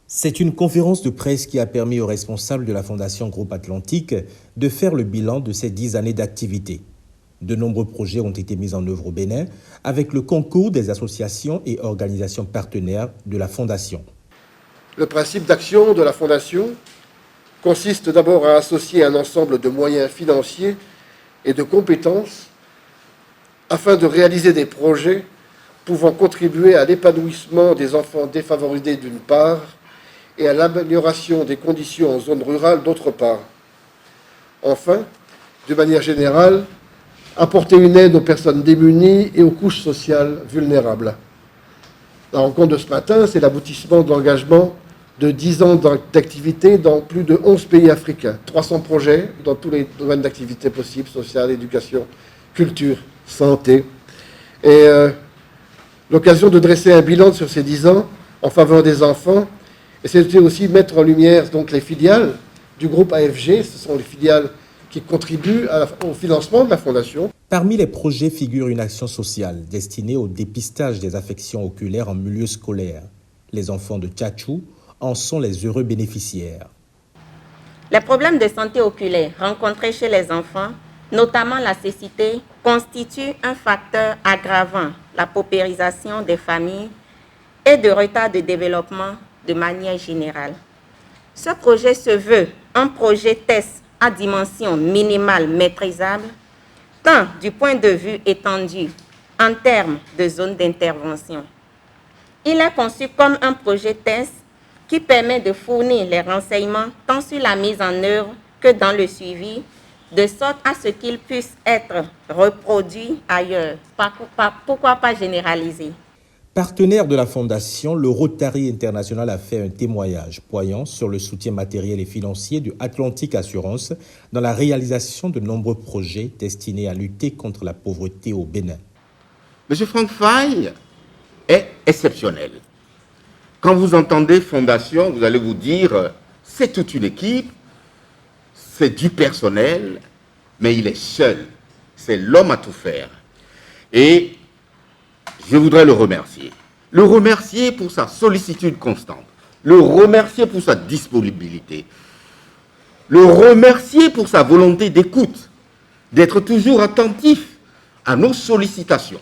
C'est une conférence de presse qui a permis aux responsables de la Fondation Groupe Atlantique de faire le bilan de ces 10 années d'activité. De nombreux projets ont été mis en œuvre au Bénin avec le concours des associations et organisations partenaires de la Fondation. Le principe d'action de la Fondation consiste d'abord à associer un ensemble de moyens financiers et de compétences afin de réaliser des projets pouvant contribuer à l'épanouissement des enfants défavorisés d'une part et à l'amélioration des conditions en zone rurale d'autre part. Enfin, de manière générale, apporter une aide aux personnes démunies et aux couches sociales vulnérables. La rencontre de ce matin, c'est l'aboutissement de l'engagement de 10 ans d'activité dans plus de 11 pays africains. 300 projets dans tous les domaines d'activité possibles, sociale, éducation, culture, santé. Et l'occasion de dresser un bilan sur ces 10 ans en faveur des enfants. Et c'était aussi mettre en lumière donc, les filiales du groupe AFG. Ce sont les filiales qui contribuent au financement de la Fondation. Parmi les projets figure une action sociale destinée au dépistage des affections oculaires en milieu scolaire. Les enfants de Tchatchou en sont les heureux bénéficiaires. Les problèmes de santé oculaire rencontrés chez les enfants, notamment la cécité, constituent un facteur aggravant la paupérisation des familles et de retard de développement de manière générale. Ce projet se veut un projet test à dimension minimale maîtrisable, tant du point de vue étendu en termes de zone d'intervention. Il est conçu comme un projet test qui permet de fournir les renseignements tant sur la mise en œuvre que dans le suivi, de sorte à ce qu'il puisse être reproduit ailleurs. Pourquoi pas généralisé? Partenaire de la Fondation, le Rotary International a fait un témoignage poignant sur le soutien matériel et financier du Atlantic Assurance dans la réalisation de nombreux projets destinés à lutter contre la pauvreté au Bénin. M. Franck Faye est exceptionnel. Quand vous entendez Fondation, vous allez vous dire, c'est toute une équipe, c'est du personnel, mais il est seul. C'est l'homme à tout faire. Et je voudrais le remercier. Le remercier pour sa sollicitude constante. Le remercier pour sa disponibilité. Le remercier pour sa volonté d'écoute, d'être toujours attentif à nos sollicitations.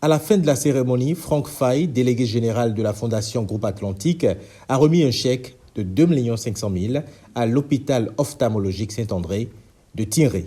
À la fin de la cérémonie, Franck Faye, délégué général de la Fondation Groupe Atlantique, a remis un chèque de 2 500 000 à l'hôpital ophtalmologique Saint-André de Tinré.